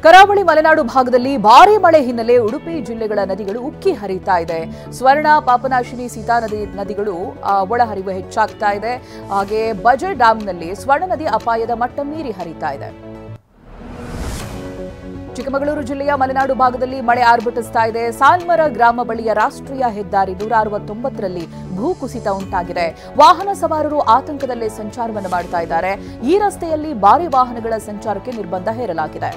ಕರಾವಳಿ ಮಲೆನಾಡು ಭಾಗದಲ್ಲಿ ಭಾರೀ ಮಳೆ ಹಿನ್ನೆಲೆ ಉಡುಪಿ ಜಿಲ್ಲೆಗಳ ನದಿಗಳು ಉಕ್ಕಿ ಹರಿತಾ ಇದೆ. ಸ್ವರ್ಣ, ಪಾಪನಾಶಿನಿ, ಸೀತಾ ನದಿಗಳು ಒಳಹರಿವು ಹೆಚ್ಚಾಗ್ತಾ ಇದೆ. ಹಾಗೆ ಬಜೆ ಡ್ಯಾಂನಲ್ಲಿ ಸ್ವರ್ಣ ನದಿ ಅಪಾಯದ ಮಟ್ಟ ಮೀರಿ ಹರಿತಾ ಇದೆ. ಚಿಕ್ಕಮಗಳೂರು ಜಿಲ್ಲೆಯ ಮಲೆನಾಡು ಭಾಗದಲ್ಲಿ ಮಳೆ ಆರ್ಭಟಿಸ್ತಾ ಇದೆ. ಸಾಲ್ಮರ ಗ್ರಾಮ ಬಳಿಯ ರಾಷ್ಟ್ರೀಯ ಹೆದ್ದಾರಿ 169ರಲ್ಲಿ ಭೂಕುಸಿತ ಉಂಟಾಗಿದೆ. ವಾಹನ ಸವಾರರು ಆತಂಕದಲ್ಲೇ ಸಂಚಾರವನ್ನು ಮಾಡ್ತಾ ಇದ್ದಾರೆ. ಈ ರಸ್ತೆಯಲ್ಲಿ ಭಾರೀ ವಾಹನಗಳ ಸಂಚಾರಕ್ಕೆ ನಿರ್ಬಂಧ ಹೇರಲಾಗಿದೆ.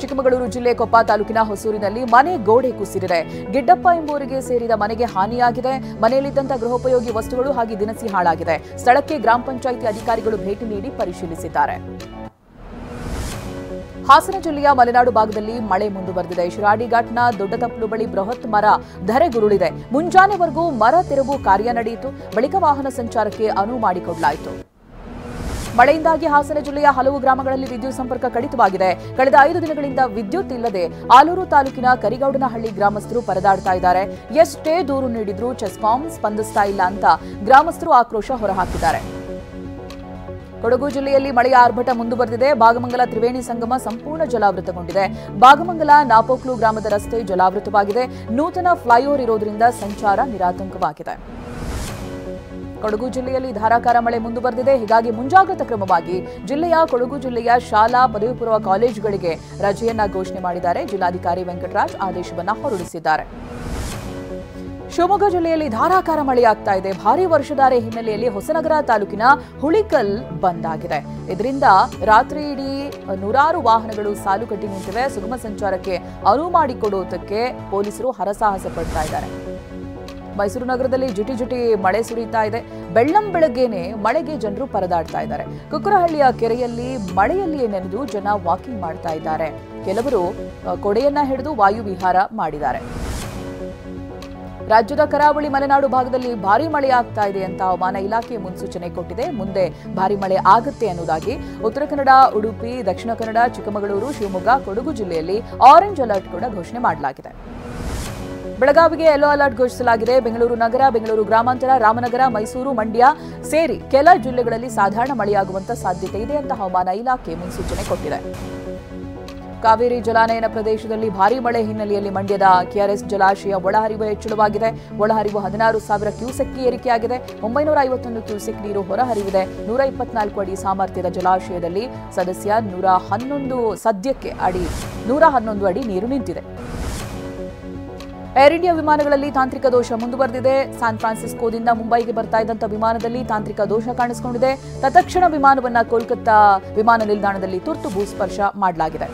ಚಿಕ್ಕಮಗಳೂರು ಜಿಲ್ಲೆ ಕೊಪ್ಪ ತಾಲೂಕಿನ ಹೊಸೂರಿನಲ್ಲಿ ಮನೆ ಗೋಡೆ ಕುಸಿದಿದೆ. ಗಿಡ್ಡಪ್ಪ ಎಂಬುವರಿಗೆ ಸೇರಿದ ಮನೆಗೆ ಹಾನಿಯಾಗಿದೆ. ಮನೆಯಲ್ಲಿದ್ದಂಥ ಗೃಹೋಪಯೋಗಿ ವಸ್ತುಗಳು ಹಾಗೂ ದಿನಸಿ ಹಾಳಾಗಿದೆ. ಸ್ಥಳಕ್ಕೆ ಗ್ರಾಮ ಪಂಚಾಯಿತಿ ಅಧಿಕಾರಿಗಳು ಭೇಟಿ ನೀಡಿ ಪರಿಶೀಲಿಸಿದ್ದಾರೆ. ಹಾಸನ ಜಿಲ್ಲೆಯ ಮಲೆನಾಡು ಭಾಗದಲ್ಲಿ ಮಳೆ ಮುಂದುವರೆದಿದೆ. ಶಿರಾಡಿ ಘಾಟ್ನ ದೊಡ್ಡತಪ್ಪಲು ಬಳಿ ಬೃಹತ್ ಮರ ಧರೆಗುರುಳಿದೆ. ಮುಂಜಾನೆವರೆಗೂ ಮರ ತೆರವು ಕಾರ್ಯ ನಡೆಯಿತು. ಬಳಿಕ ವಾಹನ ಸಂಚಾರಕ್ಕೆ ಅನುವು ಮಾಡಿಕೊಡಲಾಯಿತು. ಮಳೆಯಿಂದಾಗಿ ಹಾಸನ ಜಿಲ್ಲೆಯ ಹಲವು ಗ್ರಾಮಗಳಲ್ಲಿ ವಿದ್ಯುತ್ ಸಂಪರ್ಕ ಕಡಿತವಾಗಿದೆ. ಕಳೆದ 5 ದಿನಗಳಿಂದ ವಿದ್ಯುತ್ ಇಲ್ಲದೆ ಆಲೂರು ತಾಲೂಕಿನ ಕರಿಗೌಡನಹಳ್ಳಿ ಗ್ರಾಮಸ್ಥರು ಪರದಾಡ್ತಾ ಇದ್ದಾರೆ. ಎಷ್ಟೇ ದೂರು ನೀಡಿದ್ರೂ ಚೆಸ್ಕಾಂ ಸ್ಪಂದಿಸ್ತಾ ಇಲ್ಲ ಅಂತ ಗ್ರಾಮಸ್ಥರು ಆಕ್ರೋಶ ಹೊರಹಾಕಿದ್ದಾರೆ. ಕೊಡಗು ಜಿಲ್ಲೆಯಲ್ಲಿ ಮಳೆಯ ಆರ್ಭಟ ಮುಂದುವರೆದಿದೆ. ಭಾಗಮಂಗಲ ತ್ರಿವೇಣಿ ಸಂಗಮ ಸಂಪೂರ್ಣ ಜಲಾವೃತಗೊಂಡಿದೆ. ಭಾಗಮಂಗಲ ನಾಪೋಕ್ಲು ಗ್ರಾಮದ ರಸ್ತೆ ಜಲಾವೃತವಾಗಿದೆ. ನೂತನ ಫ್ಲೈಓವರ್ ಇರೋದ್ರಿಂದ ಸಂಚಾರ ನಿರಾತಂಕವಾಗಿದೆ. ಕೊಡಗು ಜಿಲ್ಲೆಯಲ್ಲಿ ಧಾರಾಕಾರ ಮಳೆ ಮುಂದುವರೆದಿದೆ. ಹೀಗಾಗಿ ಮುಂಜಾಗ್ರತಾ ಕ್ರಮವಾಗಿ ಜಿಲ್ಲೆಯ ಕೊಡಗು ಜಿಲ್ಲೆಯ ಶಾಲಾ ಪದವಿ ಪೂರ್ವ ಕಾಲೇಜುಗಳಿಗೆ ರಜೆಯನ್ನ ಘೋಷಣೆ ಮಾಡಿದ್ದಾರೆ. ಜಿಲ್ಲಾಧಿಕಾರಿ ವೆಂಕಟರಾಜ್ ಆದೇಶವನ್ನ ಹೊರಡಿಸಿದ್ದಾರೆ. ಶಿವಮೊಗ್ಗ ಜಿಲ್ಲೆಯಲ್ಲಿ ಧಾರಾಕಾರ ಮಳೆಯಾಗ್ತಾ ಇದೆ. ಭಾರೀ ವರ್ಷಧಾರೆ ಹಿನ್ನೆಲೆಯಲ್ಲಿ ಹೊಸನಗರ ತಾಲೂಕಿನ ಹುಳಿಕಲ್ ಬಂದ್ ಆಗಿದೆ. ಇದರಿಂದ ರಾತ್ರಿ ಇಡೀ ನೂರಾರು ವಾಹನಗಳು ಸಾಲು ಕಟ್ಟಿ ನಿಂತಿವೆ. ಸುಗಮ ಸಂಚಾರಕ್ಕೆ ಅನುವು ಮಾಡಿಕೊಡುವುದಕ್ಕೆ ಪೊಲೀಸರು ಹರಸಾಹಸ ಪಡ್ತಾ ಇದ್ದಾರೆ. ಮೈಸೂರು ನಗರದಲ್ಲಿ ಜಿಟಿ ಮಳೆ ಸುರಿತಾ ಇದೆ. ಬೆಳ್ಳಂ ಬೆಳಗ್ಗೆನೆ ಮಳೆಗೆ ಜನರು ಪರದಾಡ್ತಾ ಇದ್ದಾರೆ. ಕುಕ್ಕರಹಳ್ಳಿಯ ಕೆರೆಯಲ್ಲಿ ಮಳೆಯಲ್ಲಿಯೇ ನೆನೆದು ಜನ ವಾಕಿಂಗ್ ಮಾಡ್ತಾ ಇದ್ದಾರೆ. ಕೆಲವರು ಕೊಡೆಯನ್ನ ಹಿಡಿದು ವಾಯು ವಿಹಾರ ಮಾಡಿದ್ದಾರೆ. ರಾಜ್ಯದ ಕರಾವಳಿ ಮಲೆನಾಡು ಭಾಗದಲ್ಲಿ ಭಾರೀ ಮಳೆ ಆಗ್ತಾ ಇದೆ ಅಂತ ಹವಾಮಾನ ಇಲಾಖೆ ಮುನ್ಸೂಚನೆ ಕೊಟ್ಟಿದೆ. ಮುಂದೆ ಭಾರೀ ಮಳೆ ಆಗುತ್ತೆ ಅನ್ನೋದಾಗಿ ಉತ್ತರ ಕನ್ನಡ, ಉಡುಪಿ, ದಕ್ಷಿಣ ಕನ್ನಡ, ಚಿಕ್ಕಮಗಳೂರು, ಶಿವಮೊಗ್ಗ, ಕೊಡಗು ಜಿಲ್ಲೆಯಲ್ಲಿ ಆರೆಂಜ್ ಅಲರ್ಟ್ ಕೂಡ ಘೋಷಣೆ ಮಾಡಲಾಗಿದೆ. ಬೆಳಗಾವಿಗೆ ಯೆಲ್ಲೋ ಅಲರ್ಟ್ ಘೋಷಿಸಲಾಗಿದೆ. ಬೆಂಗಳೂರು ನಗರ, ಬೆಂಗಳೂರು ಗ್ರಾಮಾಂತರ, ರಾಮನಗರ, ಮೈಸೂರು, ಮಂಡ್ಯ ಸೇರಿ ಕೆಲ ಜಿಲ್ಲೆಗಳಲ್ಲಿ ಸಾಧಾರಣ ಮಳೆಯಾಗುವಂತ ಸಾಧ್ಯತೆ ಇದೆ ಅಂತ ಹವಾಮಾನ ಇಲಾಖೆ ಮುನ್ಸೂಚನೆ ಕೊಟ್ಟಿದೆ. ಕಾವೇರಿ ಜಲಾನಯನ ಪ್ರದೇಶದಲ್ಲಿ ಭಾರೀ ಮಳೆ ಹಿನ್ನೆಲೆಯಲ್ಲಿ ಮಂಡ್ಯದ ಕೆಆರ್ಎಸ್ ಜಲಾಶಯ ಒಳಹರಿವು ಹೆಚ್ಚಳವಾಗಿದೆ. ಒಳಹರಿವು 16,000 ಕ್ಯೂಸೆಕ್ಗೆ ಏರಿಕೆಯಾಗಿದೆ. 951 ಕ್ಯೂಸೆಕ್ ನೀರು ಹೊರಹರಿವಿದೆ. 124 ಅಡಿ ಸಾಮರ್ಥ್ಯದ ಜಲಾಶಯದಲ್ಲಿ ಸದ್ಯಕ್ಕೆ 111 ಅಡಿ ನೀರು ನಿಂತಿದೆ. ಏರ್ ಇಂಡಿಯಾ ವಿಮಾನಗಳಲ್ಲಿ ತಾಂತ್ರಿಕ ದೋಷ ಮುಂದುವರೆದಿದೆ. ಸ್ಯಾನ್ ಫ್ರಾನ್ಸಿಸ್ಕೋದಿಂದ ಮುಂಬೈಗೆ ಬರ್ತಾ ಇದ್ದಂಥ ವಿಮಾನದಲ್ಲಿ ತಾಂತ್ರಿಕ ದೋಷ ಕಾಣಿಸಿಕೊಂಡಿದೆ. ತತ್ಕ್ಷಣ ವಿಮಾನವನ್ನ ಕೋಲ್ಕತ್ತಾ ವಿಮಾನ ನಿಲ್ದಾಣದಲ್ಲಿ ತುರ್ತು ಭೂಸ್ಪರ್ಶ ಮಾಡಲಾಗಿದೆ.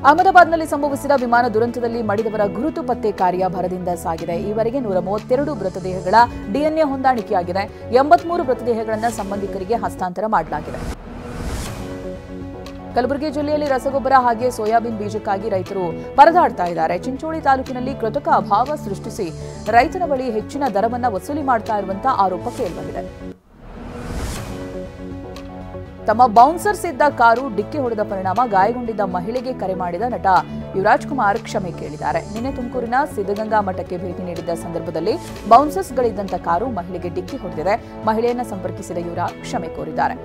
ಅಹಮದಾಬಾದ್ನಲ್ಲಿ ಸಂಭವಿಸಿದ ವಿಮಾನ ದುರಂತದಲ್ಲಿ ಮಡಿದವರ ಗುರುತು ಪತ್ತೆ ಕಾರ್ಯ ಭರದಿಂದ ಸಾಗಿದೆ. ಈವರೆಗೆ 132 ಮೃತದೇಹಗಳ ಡಿಎನ್ಎ ಹೊಂದಾಣಿಕೆಯಾಗಿದೆ. 83 ಮೃತದೇಹಗಳನ್ನು ಸಂಬಂಧಿಕರಿಗೆ ಹಸ್ತಾಂತರ ಮಾಡಲಾಗಿದೆ. ಕಲಬುರಗಿ ಜಿಲ್ಲೆಯಲ್ಲಿ ರಸಗೊಬ್ಬರ ಹಾಗೆ ಸೋಯಾಬೀನ್ ಬೀಜಕ್ಕಾಗಿ ರೈತರು ಪರದಾಡ್ತಾ ಇದ್ದಾರೆ. ಚಿಂಚೋಳಿ ತಾಲೂಕಿನಲ್ಲಿ ಕೃತಕ ಅಭಾವ ಸೃಷ್ಟಿಸಿ ರೈತನ ಬಳಿ ಹೆಚ್ಚಿನ ದರವನ್ನ ವಸೂಲಿ ಮಾಡ್ತಾ ಇರುವಂತಹ ಆರೋಪ ಕೇಳಿಬಂದಿದೆ. ತಮ್ಮ ಬೌನ್ಸರ್ಸ್ ಇದ್ದ ಕಾರು ಡಿಕ್ಕಿ ಹೊಡೆದ ಪರಿಣಾಮ ಗಾಯಗೊಂಡಿದ್ದ ಮಹಿಳೆಗೆ ಕರೆ ಮಾಡಿದ ನಟ ಯುವರಾಜ್ ಕುಮಾರ್ ಕ್ಷಮೆ ಕೇಳಿದ್ದಾರೆ. ನಿನ್ನೆ ತುಮಕೂರಿನ ಸಿದ್ಧಗಂಗಾ ಮಠಕ್ಕೆ ಭೇಟಿ ನೀಡಿದ್ದ ಸಂದರ್ಭದಲ್ಲಿ ಬೌನ್ಸರ್ಸ್ಗಳಿದ್ದಂಥ ಕಾರು ಮಹಿಳೆಗೆ ಡಿಕ್ಕಿ ಹೊಡೆದಿದೆ. ಮಹಿಳೆಯನ್ನ ಸಂಪರ್ಕಿಸಿದ ಯುವರಾಜ್ ಕ್ಷಮೆ ಕೋರಿದ್ದಾರೆ.